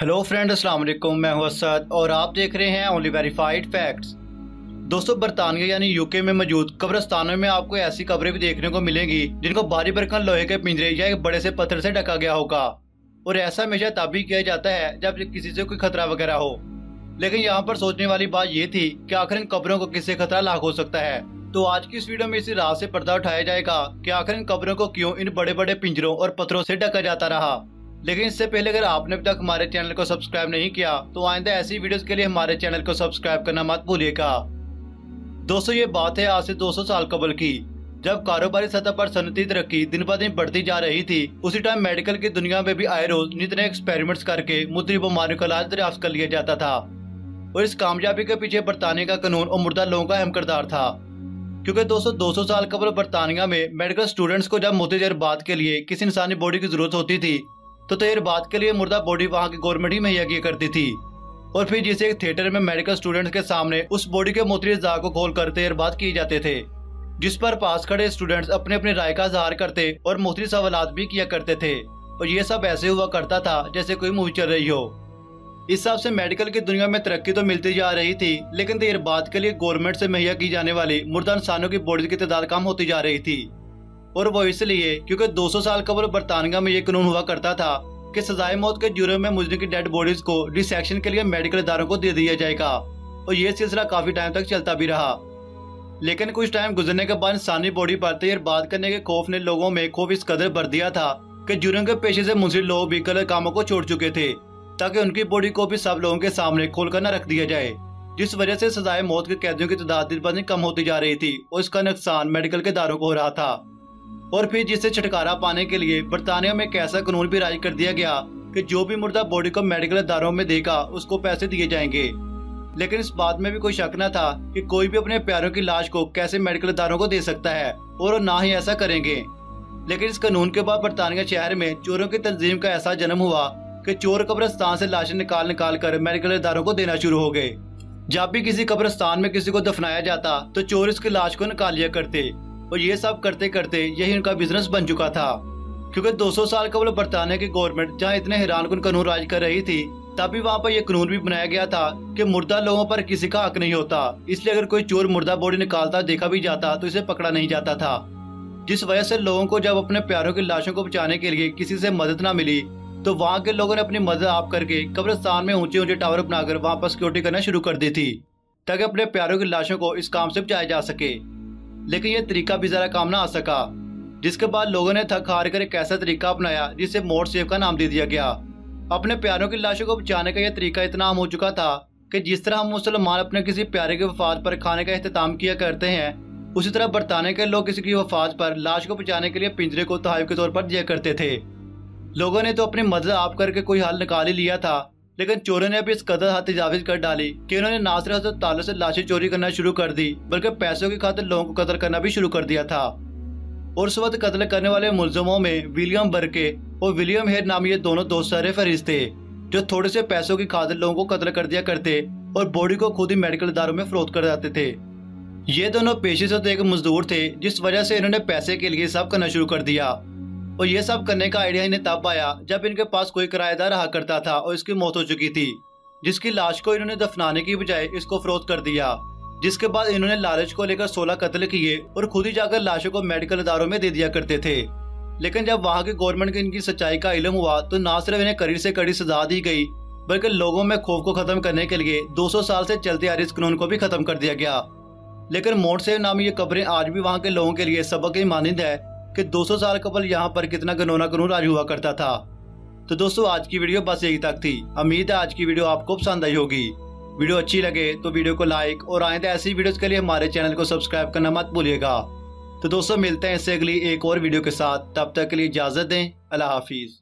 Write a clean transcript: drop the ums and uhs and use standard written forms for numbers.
Hello friend, अस्सलाम वालेकुम। मैं हूं असद और आप देख रहे हैं ओनली वेरीफाइड फैक्ट्स। दोस्तों, बरतानिया यानी यूके में मौजूद कब्रिस्तानों में आपको ऐसी कब्रें भी देखने को मिलेंगी जिनको भारी भरकम लोहे के पिंजरे या एक बड़े से पत्थर से ढका गया होगा। और ऐसा हमेशा तब भी किया जाता है जब किसी से कोई खतरा वगैरह हो। लेकिन यहाँ पर सोचने वाली बात ये थी कि आखिर इन कब्रों को किससे खतरा लाक हो सकता है। तो आज की इस वीडियो में इसी राज से पर्दा उठाया जाएगा कि आखिर इन कब्रों को क्यों इन बड़े बड़े पिंजरों और पत्थरों से ढका जाता रहा। लेकिन इससे पहले अगर आपने अभी तक हमारे चैनल को सब्सक्राइब नहीं किया तो आइंदा ऐसी वीडियोस के लिए हमारे चैनल को सब्सक्राइब करना मत भूलिएगा। दोस्तों, ये बात है आज से 200 साल कबल की, जब कारोबारी सतह पर सनती तरक्की दिन ब दिन बढ़ती जा रही थी। उसी टाइम मेडिकल की दुनिया में भी आए रोज नित नए एक्सपेरिमेंट्स करके मुद्री बीमारियों का इलाज दरियाफ्त कर लिया जाता था। और इस कामयाबी के पीछे बरतानिया का कानून और मुर्दा लोगों का अहम किरदार था। क्योंकि 200 साल कबल बरतानिया में मेडिकल स्टूडेंट्स को जब मोती जज्बात के लिए किसी इंसानी बॉडी की जरूरत होती थी तो तजर्बात के लिए मुर्दा बॉडी वहाँ की गवर्नमेंट ही मुहैया किया करती थी। और फिर जिसे एक थिएटर में मेडिकल स्टूडेंट्स के सामने उस बॉडी के मोतरी अज़्ज़ा को खोल कर तजर्बात किए जाते थे, जिस पर पास खड़े स्टूडेंट्स अपने अपने राय का इज़हार करते और मुख्तलिफ सवालात भी किया करते थे। और ये सब ऐसे हुआ करता था जैसे कोई मूवी चल रही हो। इस हिसाब से मेडिकल की दुनिया में तरक्की तो मिलती जा रही थी, लेकिन तजर्बात के लिए गवर्नमेंट से मुहैया की जाने वाली मुर्दा इंसानों की बॉडीज की तादाद कम होती जा रही थी। और वो इसलिए क्योंकि 200 साल कबल बरतानिया में ये कानून हुआ करता था कि सजाए मौत के जुर्म में मुजरिम की डेड बॉडीज को डिसेक्शन के लिए मेडिकल इदारों को दे दिया जाएगा। और ये सिलसिला काफी टाइम तक चलता भी रहा। लेकिन कुछ टाइम गुजरने के बाद इंसानी बॉडी पर तजर्बात करने के खौफ ने लोगों में खौफ इस कदर भर दिया था कि जुर्म के पेशे से मुंसलिक लोग भी गलत कामों को छोड़ चुके थे, ताकि उनकी बॉडी को भी सब लोगों के सामने खोलकर न रख दिया जाए। जिस वजह से सजाए मौत के कैदियों की तादाद दिन ब दिन कम होती जा रही थी और इसका नुकसान मेडिकल के इदारों को हो रहा था। और फिर जिससे छुटकारा पाने के लिए बरतानिया में एक ऐसा कानून भी राज कर दिया गया कि जो भी मुर्दा बॉडी को मेडिकल इदारों में देगा उसको पैसे दिए जाएंगे। लेकिन इस बात में भी कोई शक न था कि कोई भी अपने प्यारों की लाश को कैसे मेडिकल इदारों को दे सकता है, और ना ही ऐसा करेंगे। लेकिन इस कानून के बाद बरतानिया शहर में चोरों की तंजीम का ऐसा जन्म हुआ कि चोर कब्रिस्तान से लाशें निकाल कर मेडिकल इदारों को देना शुरू हो गए। जब भी किसी कब्रिस्तान में किसी को दफनाया जाता तो चोर इसकी लाश को निकाल लिया करते। और ये सब करते करते यही उनका बिजनेस बन चुका था। क्योंकि 200 साल कबल बरतानिया की गवर्नमेंट जहाँ इतने हैरानकुन कानून राज कर रही थी, तभी वहाँ पर यह कानून भी बनाया गया था कि मुर्दा लोगों पर किसी का हक नहीं होता। इसलिए अगर कोई चोर मुर्दा बॉडी निकालता देखा भी जाता तो इसे पकड़ा नहीं जाता था। जिस वजह से लोगों को जब अपने प्यारों की लाशों को बचाने के लिए किसी से मदद न मिली तो वहाँ के लोगों ने अपनी मदद आप करके कब्रिस्तान में ऊंचे ऊंचे टावर बनाकर वहाँ पर सिक्योरिटी करना शुरू कर दी थी, ताकि अपने प्यारों की लाशों को इस काम से बचाया जा सके। लेकिन यह तरीका भी जरा काम न आ सका, जिसके बाद लोगों ने थक हार कर एक ऐसा तरीका अपनाया जिसे मोर्ट सेफ का नाम दे दिया गया। अपने प्यारों की लाशों को बचाने का यह तरीका इतना आम हो चुका था कि जिस तरह हम मुसलमान अपने किसी प्यारे की वफात पर खाने का अहतमाम किया करते हैं, उसी तरह बरतानिया के लोग किसी की वफात पर लाश को बचाने के लिए पिंजरे को तोहफे के तौर पर दिया करते थे। लोगों ने तो अपनी मदद आप करके कोई हल निकाल ही लिया था, लेकिन चोरों ने भी इस कदर हद तजाविज कर डाली कि उन्होंने ना सिर्फ अस्पतालों से लाशें चोरी करना शुरू कर दी, बल्कि पैसों की खातिर लोगों को कत्ल करना भी शुरू कर दिया था। और उस वक्त कत्ल करने वाले मुलजमों में विलियम बर्के और विलियम हेड नामी ये दोनों दोस्त सर फहरिस्त थे, जो थोड़े से पैसों की खातिर लोगों को कत्ल कर दिया करते और बॉडी को खुद ही मेडिकल इदारों में फरोख्त कर जाते थे। ये दोनों पेशे से तो एक मजदूर थे, जिस वजह से इन्होंने पैसे के लिए सब करना शुरू कर दिया। और ये सब करने का आइडिया इन्हें तब आया जब इनके पास कोई किराएदार रहा करता था और इसकी मौत हो चुकी थी, जिसकी लाश को इन्होंने दफनाने की बजाय इसको फरोख्त कर दिया। जिसके बाद इन्होंने लालच को लेकर 16 कत्ल किए और खुद ही जाकर लाशों को मेडिकल इदारों में दे दिया करते थे। लेकिन जब वहाँ की गवर्नमेंट को इनकी सच्चाई का इल्म हुआ तो न सिर्फ इन्हें कड़ी से कड़ी सजा दी गई, बल्कि लोगों में खौफ को खत्म करने के लिए 200 साल से चलते आ रहे इस कानून को भी खत्म कर दिया गया। लेकिन मोर्ट सेफ नामी ये कब्रें आज भी वहाँ के लोगों के लिए सबक ही मानिंद है कि 200 साल कबल यहाँ पर कितना घिनौना कानून राज हुआ करता था। तो दोस्तों, आज की वीडियो बस यही तक थी। उम्मीद है आज की वीडियो आपको पसंद आई होगी। वीडियो अच्छी लगे तो वीडियो को लाइक और आइंदा ऐसी वीडियोस के लिए हमारे चैनल को सब्सक्राइब करना मत भूलिएगा। तो दोस्तों, मिलते हैं इससे अगली एक और वीडियो के साथ। तब तक के लिए इजाजत दें। अल्लाह हाफिज।